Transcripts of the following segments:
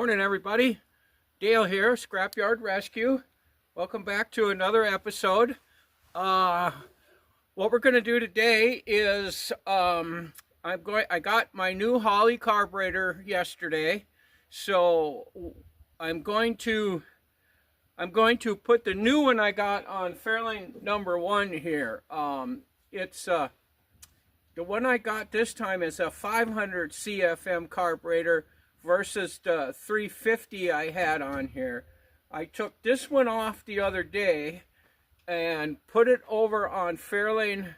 Morning, everybody. Dale here, Scrapyard Rescue. Welcome back to another episode. What we're going to do today is I got my new Holley carburetor yesterday, so I'm going to put the new one I got on Fairlane #1 here. It's the one I got this time is a 500 CFM carburetor versus the 350 I had on here. I took this one off the other day and put it over on Fairlane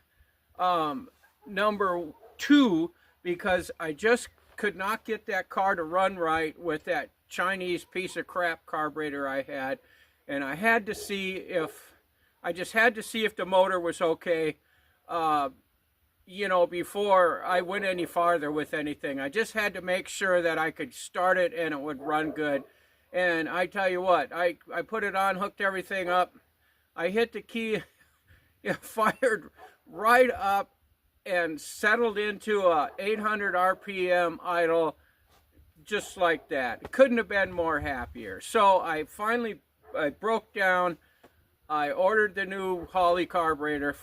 #2 because I just could not get that car to run right with that Chinese piece of crap carburetor I had, and I had to see if the motor was okay. You know, before I went any farther with anything. I just had to make sure that I could start it and it would run good. And I tell you what, I put it on, hooked everything up. I hit the key, it fired right up and settled into a 800 RPM idle just like that. It couldn't have been more happier. So I broke down. I ordered the new Holley carburetor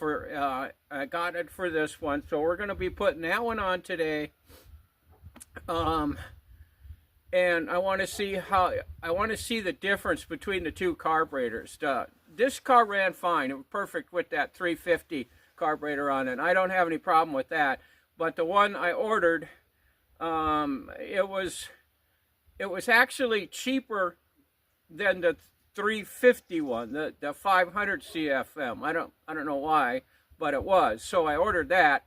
I got it for this one, so we're going to be putting that one on today. And I want to see the difference between the two carburetors. This car ran fine; it was perfect with that 350 carburetor on it. I don't have any problem with that. But the one I ordered, it was actually cheaper than the 350 one, the 500 CFM. I don't know why, but it was. So I ordered that.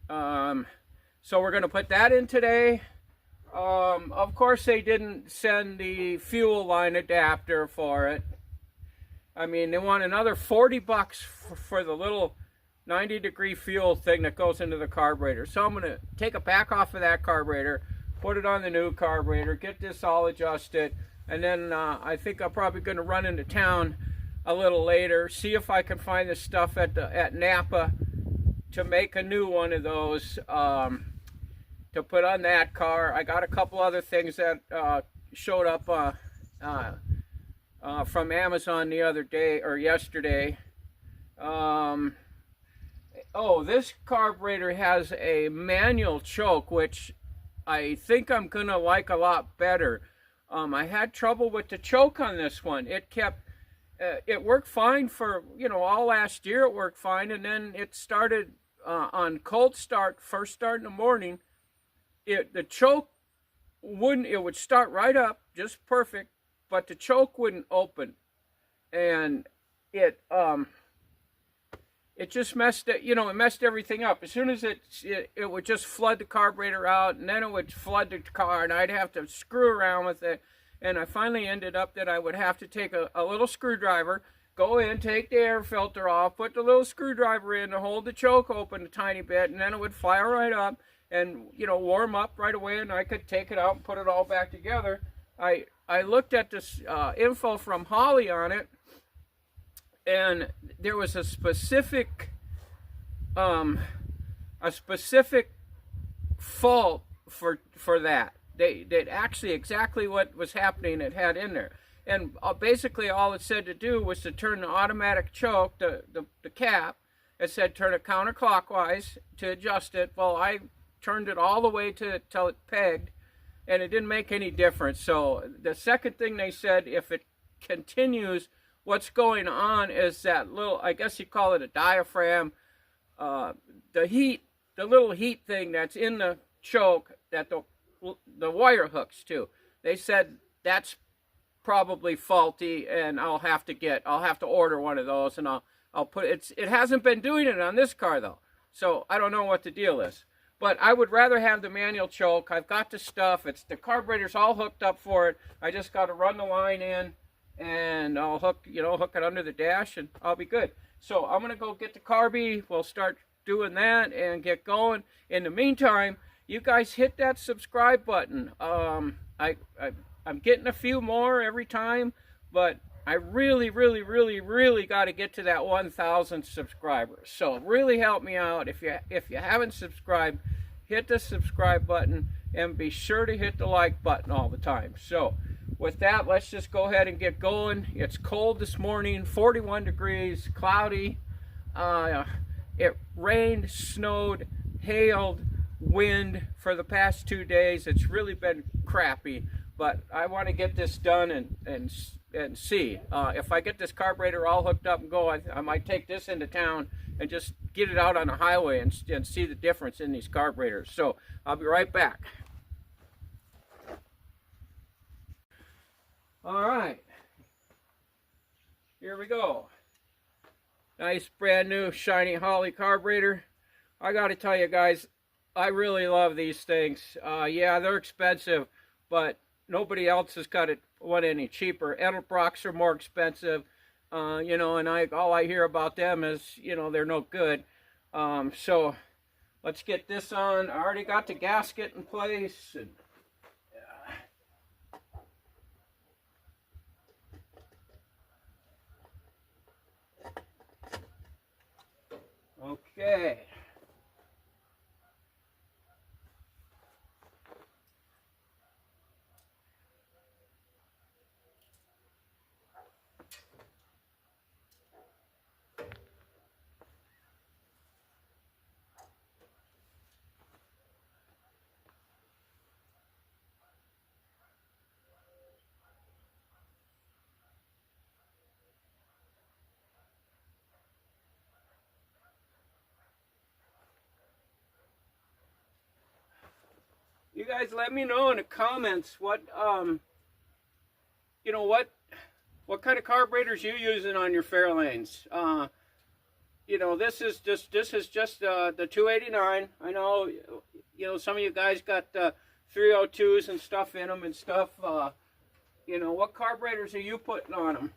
So we're going to put that in today. Of course, they didn't send the fuel line adapter for it. I mean, they want another 40 bucks for the little 90-degree fuel thing that goes into the carburetor. So I'm going to take a pack off of that carburetor, put it on the new carburetor, get this all adjusted. And then I think I'm probably going to run into town a little later, see if I can find the stuff at Napa to make a new one of those to put on that car. I got a couple other things that showed up from Amazon the other day or yesterday. Oh, this carburetor has a manual choke, which I think I'm going to like a lot better. I had trouble with the choke on this one. It worked fine for, all last year it worked fine, and then it started on cold start, first start in the morning. The choke it would start right up, just perfect, but the choke wouldn't open. And it just messed it, it messed everything up. As soon as it would just flood the carburetor out, and then it would flood the car, and I'd have to screw around with it. And I finally ended up that I would have to take a little screwdriver, go in, take the air filter off, put the little screwdriver in to hold the choke open a tiny bit, and then it would fire right up and, warm up right away, and I could take it out and put it all back together. I looked at this info from Holley on it, and there was a specific fault for that. They actually exactly what was happening it had in there, and basically all it said to do was to turn the automatic choke, the cap. It said turn it counterclockwise to adjust it. Well, I turned it all the way till it pegged, and it didn't make any difference. So the second thing they said, if it continues, what's going on is that little, I guess you call it a diaphragm, the little heat thing that's in the choke that the wire hooks to. They said that's probably faulty, and I'll have to order one of those, and I'll put it hasn't been doing it on this car though, so I don't know what the deal is. But I would rather have the manual choke. I've got the stuff. The carburetor's all hooked up for it. I just got to run the line in, and I'll hook it under the dash, and I'll be good. So I'm gonna go get the carby. We'll start doing that and get going. In the meantime, you guys hit that subscribe button. I'm getting a few more every time, but I really got to get to that 1,000 subscribers. So really help me out. If you haven't subscribed, hit the subscribe button and be sure to hit the like button all the time. So with that, let's just go ahead and get going. It's cold this morning, 41 degrees, cloudy. It rained, snowed, hailed, wind for the past 2 days. It's really been crappy, but I want to get this done and see. If I get this carburetor all hooked up and go, I might take this into town and just get it out on the highway and see the difference in these carburetors. So I'll be right back. All right, here we go. Nice brand new shiny Holley carburetor. I got to tell you guys, I really love these things. Yeah, they're expensive, but nobody else has got it one any cheaper. Edelbrocks are more expensive, you know, and all I hear about them is, you know, they're no good. So let's get this on. I already got the gasket in place. And, okay. You guys let me know in the comments what, you know, what kind of carburetors you using on your Fairlanes. You know, this is just the 289. I know, you know, some of you guys got 302s and stuff in them and stuff. You know, what carburetors are you putting on them?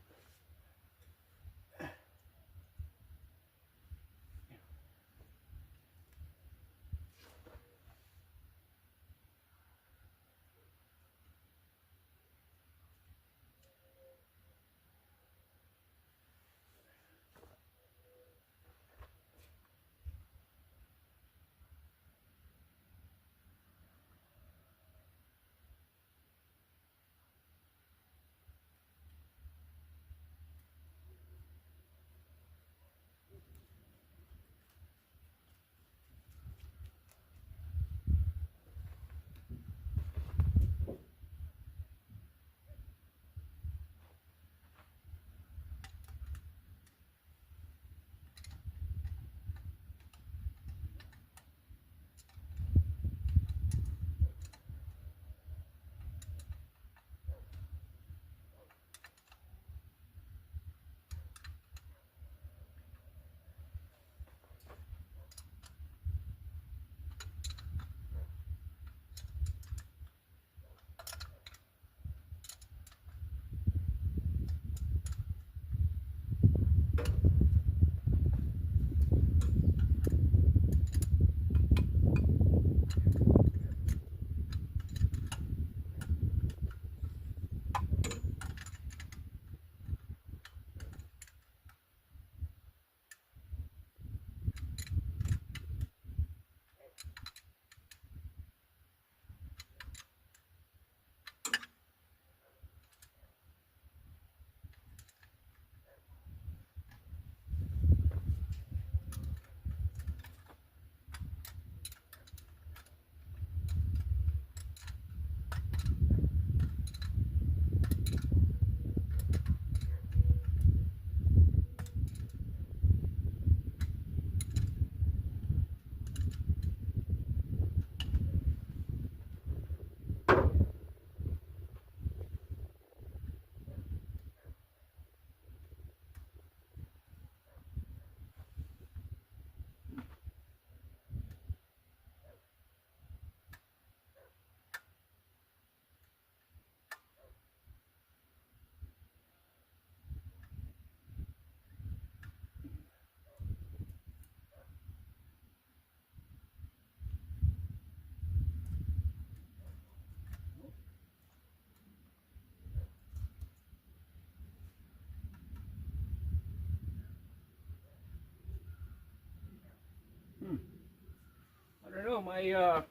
I don't know,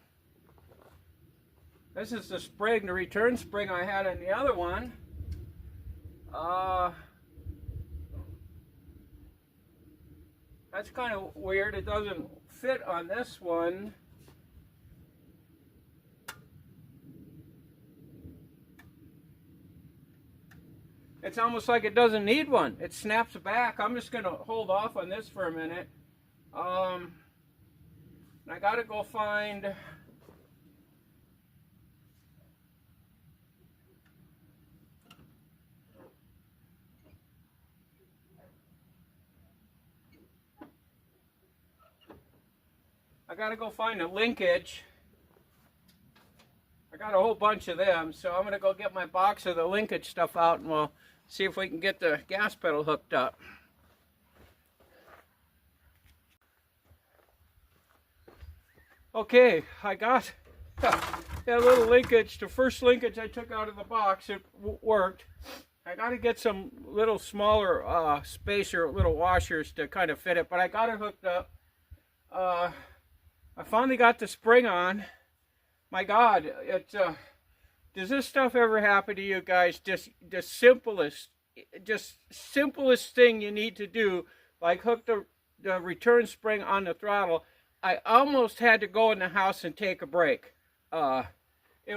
This is the spring, the return spring I had in the other one. That's kind of weird. It doesn't fit on this one. It's almost like it doesn't need one. It snaps back. I'm just going to hold off on this for a minute. I got to go find... a linkage. I got a whole bunch of them, so I'm going to go get my box of the linkage stuff out and we'll see if we can get the gas pedal hooked up. Okay, I got that little linkage. The first linkage I took out of the box, it worked. I got to get some little smaller spacer, little washers to kind of fit it, but I got it hooked up. I finally got the spring on. My God, does this stuff ever happen to you guys? Just the simplest thing you need to do, like hook the return spring on the throttle. I almost had to go in the house and take a break. I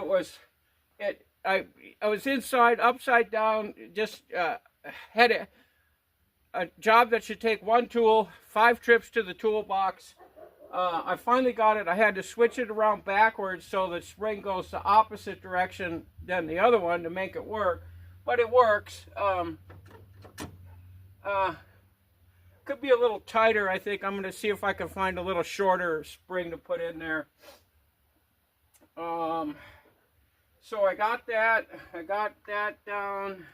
was inside, upside down, just had a job that should take one tool, 5 trips to the toolbox. I finally got it. I had to switch it around backwards so the spring goes the opposite direction than the other one to make it work. But it works. Could be a little tighter, I think. I'm going to see if I can find a little shorter spring to put in there. So I got that. I got that down.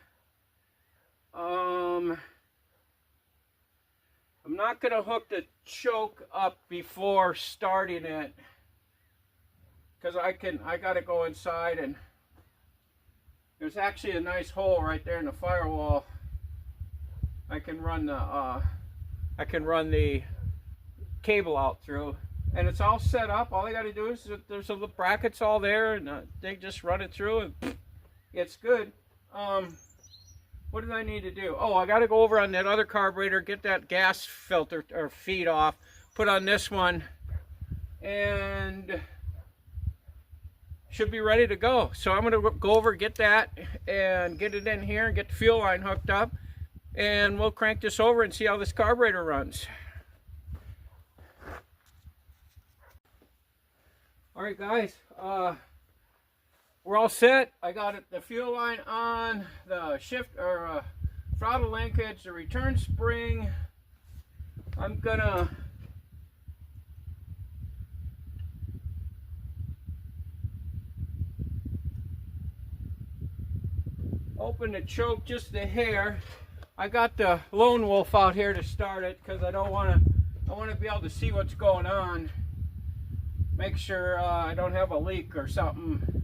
I'm not going to hook the choke up before starting it, because I got to go inside, and there's actually a nice hole right there in the firewall. I can run the cable out through, and it's all set up. All I got to do is there's the brackets all there, and they just run it through, and it's good. What did I need to do? Oh, I got to go over on that other carburetor, get that gas filter or feed off, put on this one, and should be ready to go. So I'm going to go over, get that, and get it in here, and get the fuel line hooked up, and we'll crank this over and see how this carburetor runs. All right, guys. We're all set. I got the fuel line on, the shift or throttle linkage, the return spring. I'm gonna open the choke just a hair. I got the lone wolf out here to start it because I want to be able to see what's going on. Make sure I don't have a leak or something.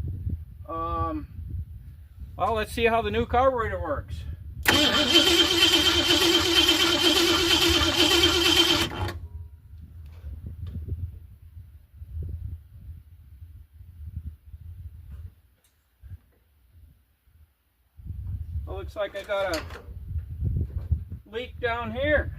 Well, let's see how the new carburetor works. Well, looks like I got a leak down here.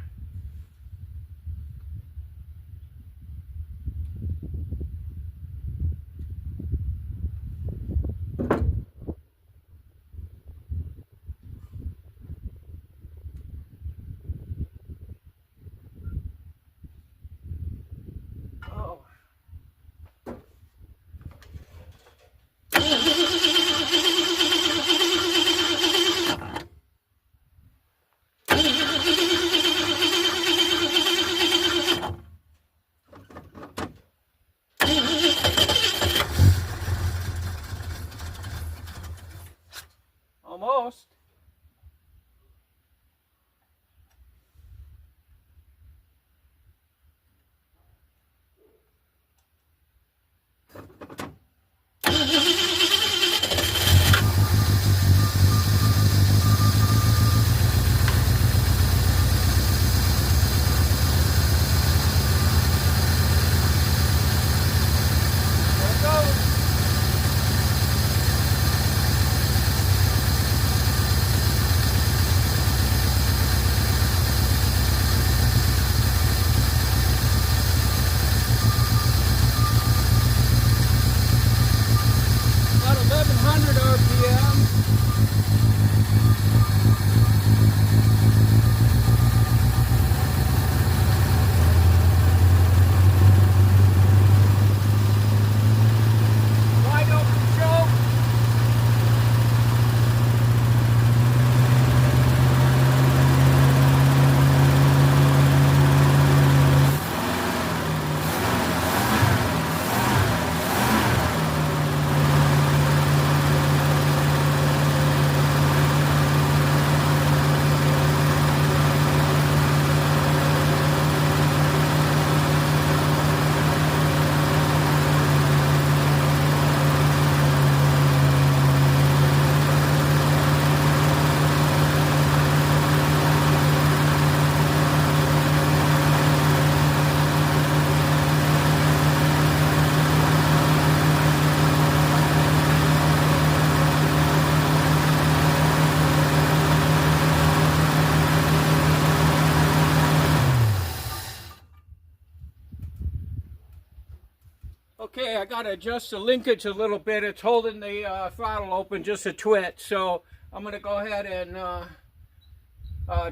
Okay, I got to adjust the linkage a little bit. It's holding the throttle open just a twit, so I'm going to go ahead and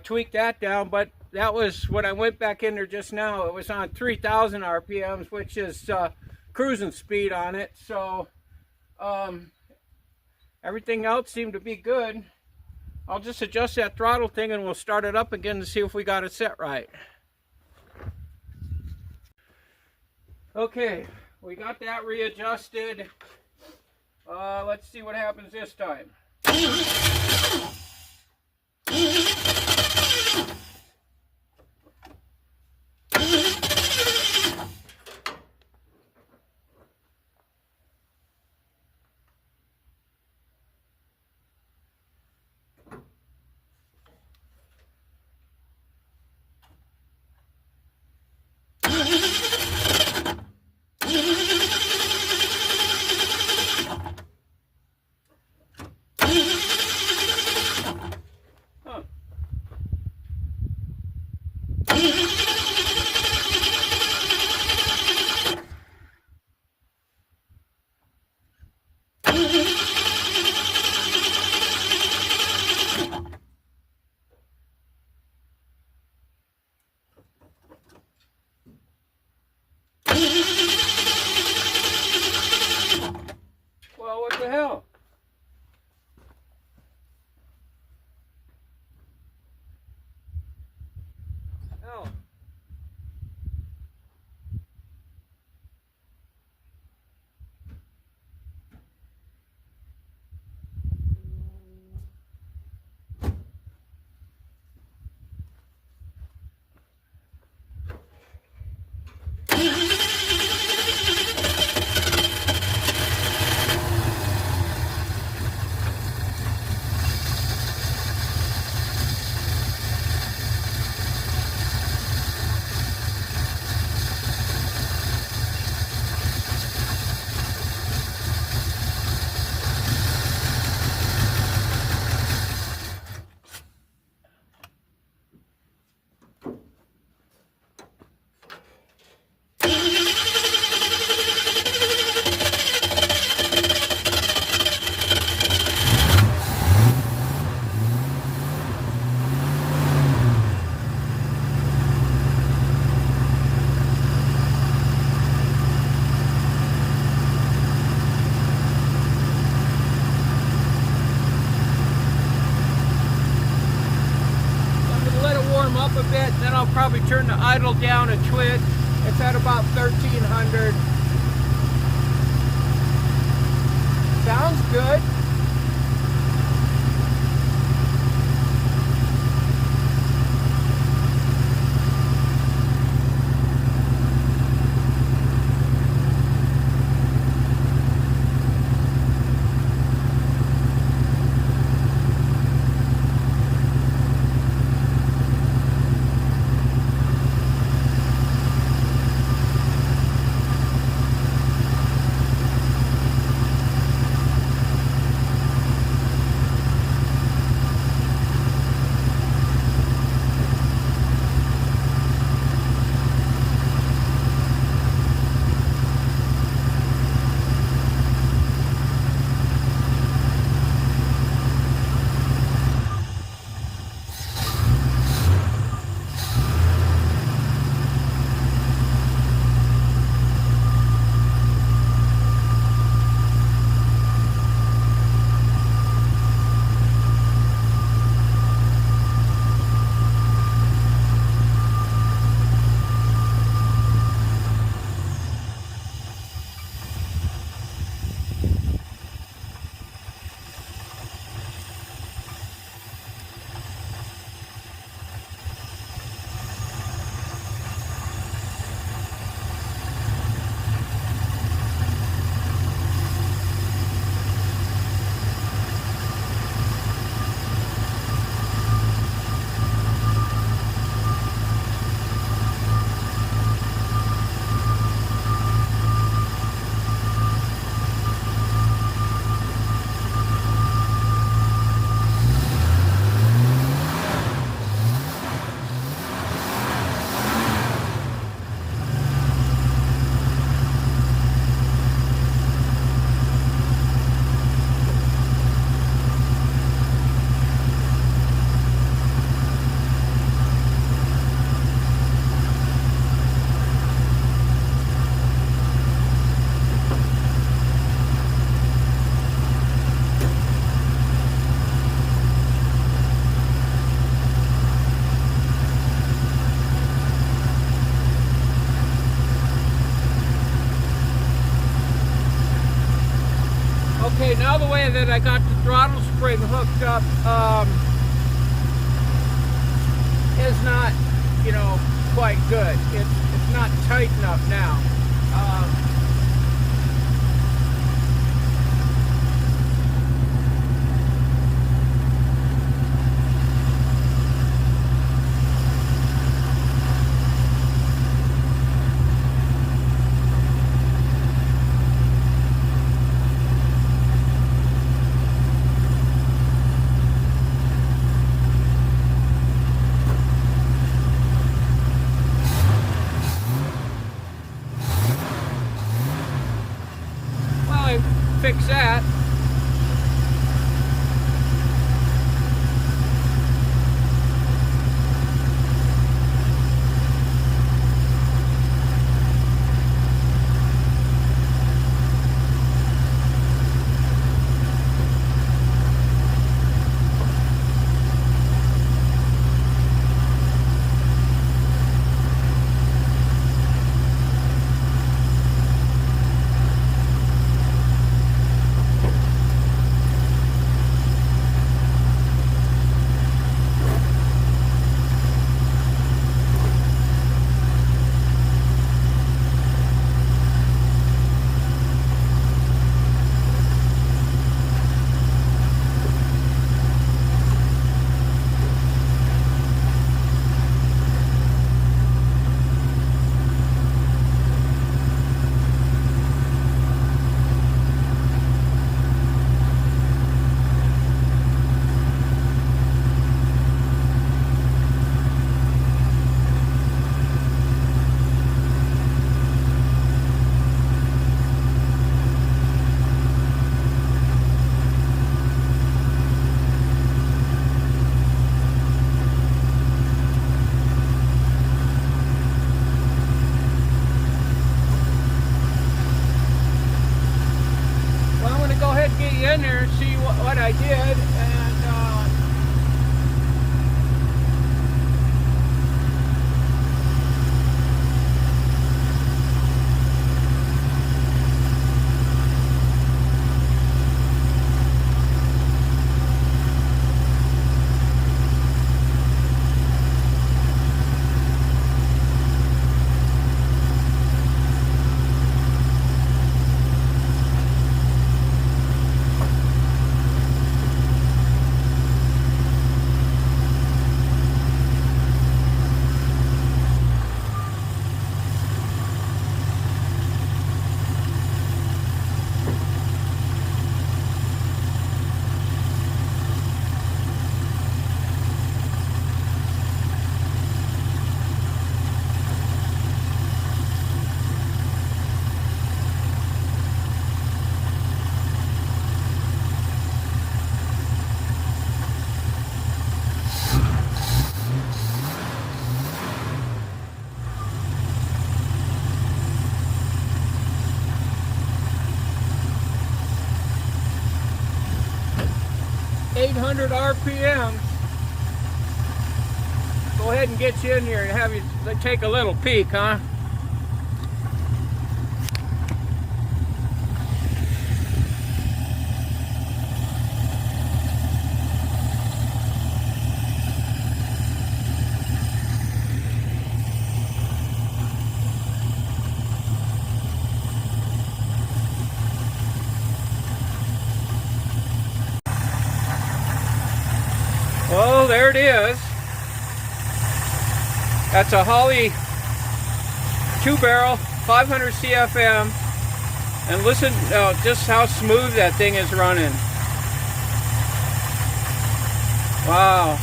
tweak that down. But that was when I went back in there just now. It was on 3,000 RPMs, which is cruising speed on it. So everything else seemed to be good. I'll just adjust that throttle thing and we'll start it up again to see if we got it set right. Okay, we got that readjusted. Let's see what happens this time. Well, what the hell? Hell. Up a bit, then I'll probably turn the idle down a twit. It's at about 1300. Sounds good. Okay, now the way that I got the throttle spring hooked up is not, you know, quite good. It's not tight enough now. Fix that. In there and see what I did, and .800 RPM. Go ahead and get you in here and have you take a little peek, huh? Well, there it is. That's a Holley 2-barrel, 500 CFM. And listen just how smooth that thing is running. Wow.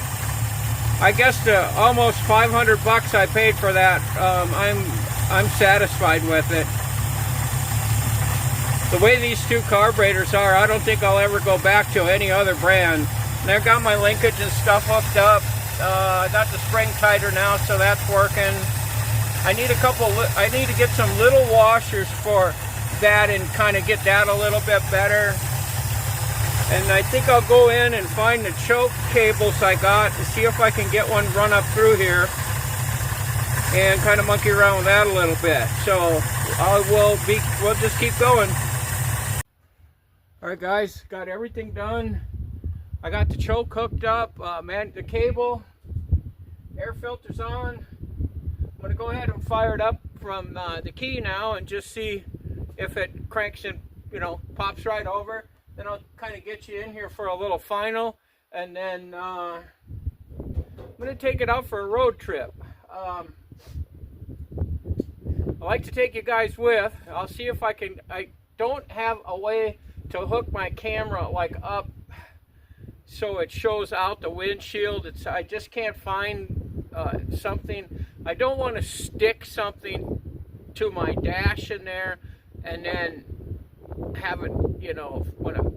I guess the almost 500 bucks I paid for that, I'm satisfied with it. The way these two carburetors are, I don't think I'll ever go back to any other brand. And I've got my linkage and stuff hooked up. I got the spring tighter now, so that's working. I need to get some little washers for that and kind of get that a little bit better. And I think I'll go in and find the choke cables I got and see if I can get one run up through here and kind of monkey around with that a little bit. So we'll just keep going. Alright guys, got everything done. I got the choke hooked up, man, the cable, air filter's on. I'm going to go ahead and fire it up from the key now and just see if it cranks and, you know, pops right over. Then I'll kind of get you in here for a little final, and then I'm going to take it out for a road trip. I like to take you guys with. I'll see if I can. I don't have a way to hook my camera like up so it shows out the windshield. I just can't find something. I don't want to stick something to my dash in there and then have it, you know,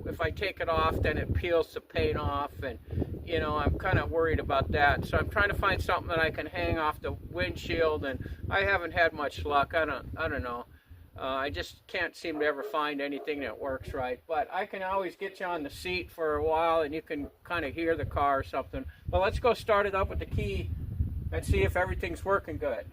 if I take it off, then it peels the paint off, and you know, I'm kind of worried about that. So I'm trying to find something that I can hang off the windshield, and I haven't had much luck. I don't know. I just can't seem to ever find anything that works right. But I can always get you on the seat for a while, and you can kind of hear the car or something. But let's go start it up with the key and see if everything's working good.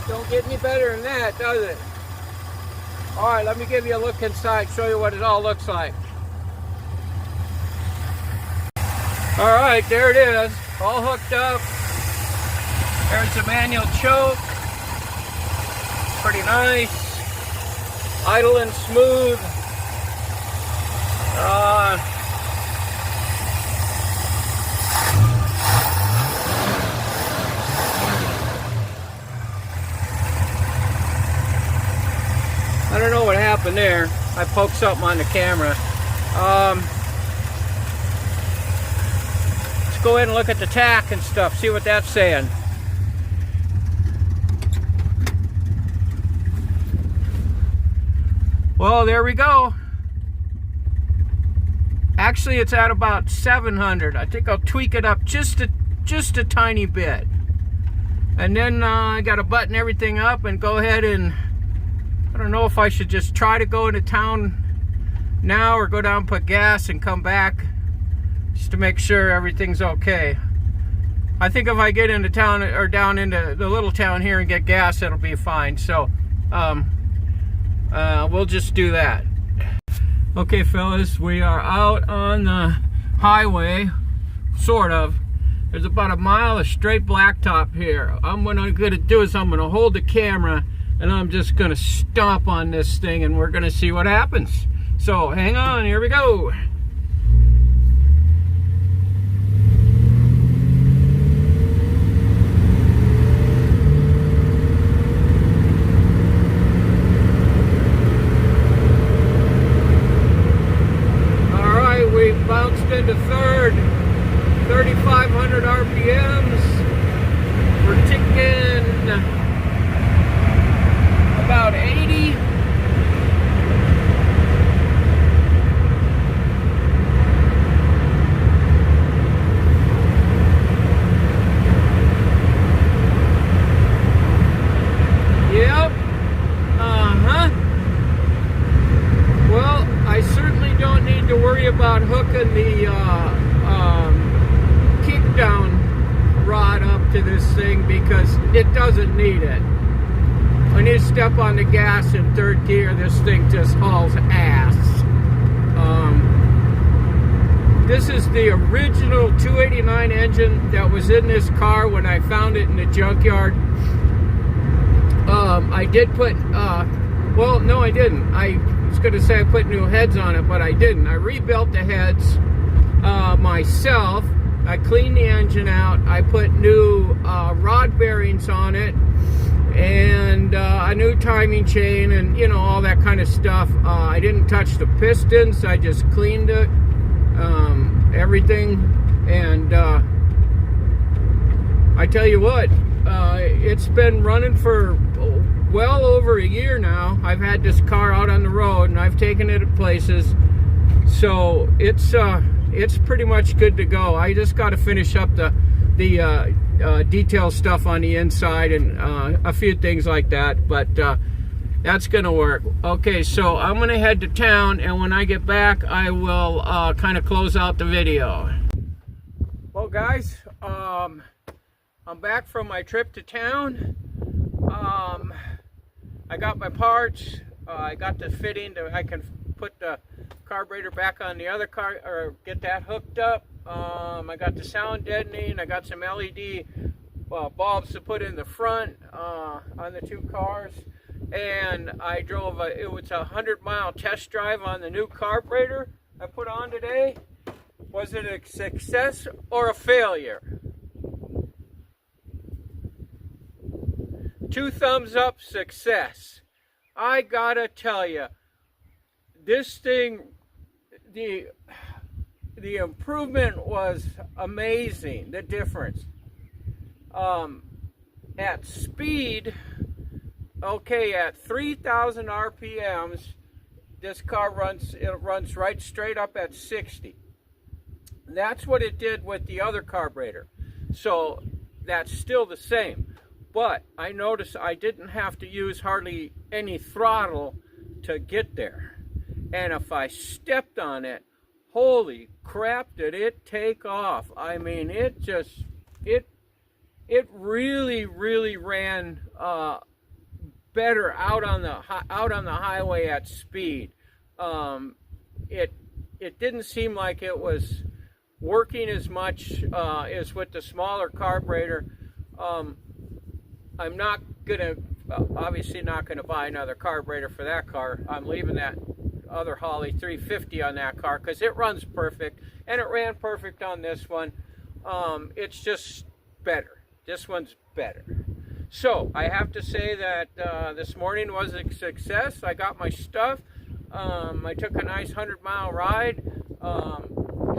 Don't get any better than that, does it? Alright, let me give you a look inside, show you what it all looks like. Alright, there it is, all hooked up. There's the manual choke. Pretty nice. Idling smooth. I don't know what happened there. I poked something on the camera. Let's go ahead and look at the tack and stuff, see what that's saying. Well, there we go. Actually, it's at about 700. I think I'll tweak it up just a tiny bit. And then I got to button everything up and go ahead and, I don't know if I should just try to go into town now or go down and put gas and come back just to make sure everything's okay. I think if I get into town or down into the little town here and get gas, it'll be fine. So we'll just do that. Okay, fellas, we are out on the highway, sort of. There's about a mile of straight blacktop here. What I'm gonna do is I'm gonna hold the camera and I'm just gonna stomp on this thing and we're gonna see what happens. So hang on, here we go. All right, we bounced into third, 3,500 RPMs. We're ticking about 80. Yep. Well, I certainly don't need to worry about hooking the kickdown rod up to this thing because it doesn't need it. When you step on the gas in third gear, this thing just hauls ass. This is the original 289 engine that was in this car when I found it in the junkyard. I did put, well, no I didn't. I was going to say I put new heads on it, but I didn't. I rebuilt the heads myself. I cleaned the engine out. I put new rod bearings on it. And a new timing chain and, you know, all that kind of stuff. I didn't touch the pistons. I just cleaned it, everything. And I tell you what, it's been running for well over a year now. I've had this car out on the road and I've taken it to places, so it's pretty much good to go. I just got to finish up the detail stuff on the inside and a few things like that, but that's gonna work. Okay, so I'm gonna head to town, and when I get back I will kind of close out the video. Well guys, I'm back from my trip to town. I got my parts. I got the fitting that I can put the carburetor back on the other car, or get that hooked up. I got the sound deadening. I got some LED bulbs to put in the front on the two cars, and I drove it was a 100-mile test drive on the new carburetor I put on today. Was it a success or a failure? 2 thumbs up, success. I gotta tell you, this thing, the improvement was amazing, the difference. At speed, okay, at 3,000 RPMs, this car runs right straight up at 60. That's what it did with the other carburetor. So that's still the same. But I noticed I didn't have to use hardly any throttle to get there. And if I stepped on it, holy crap, did it take off. I mean, it really ran better out on the highway at speed. It didn't seem like it was working as much as with the smaller carburetor. I'm not gonna, obviously not gonna buy another carburetor for that car. I'm leaving that other Holly 350 on that car because it runs perfect, and it ran perfect on this one. It's just better. This one's better. So I have to say that this morning was a success. I got my stuff. I took a nice 100-mile ride.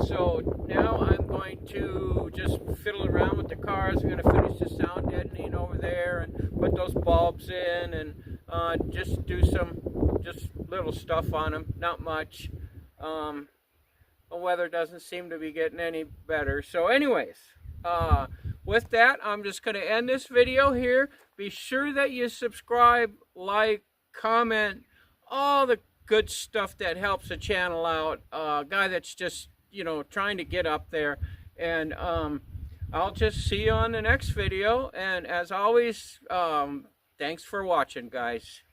So now I'm going to just fiddle around with the cars. I'm going to finish the sound deadening over there and put those bulbs in, and just do some little stuff on them, not much. The weather doesn't seem to be getting any better. So anyways, with that, I'm just going to end this video here. Be sure that you subscribe, like, comment, all the good stuff that helps the channel out. Guy that's just, trying to get up there. And I'll just see you on the next video. And as always, thanks for watching, guys.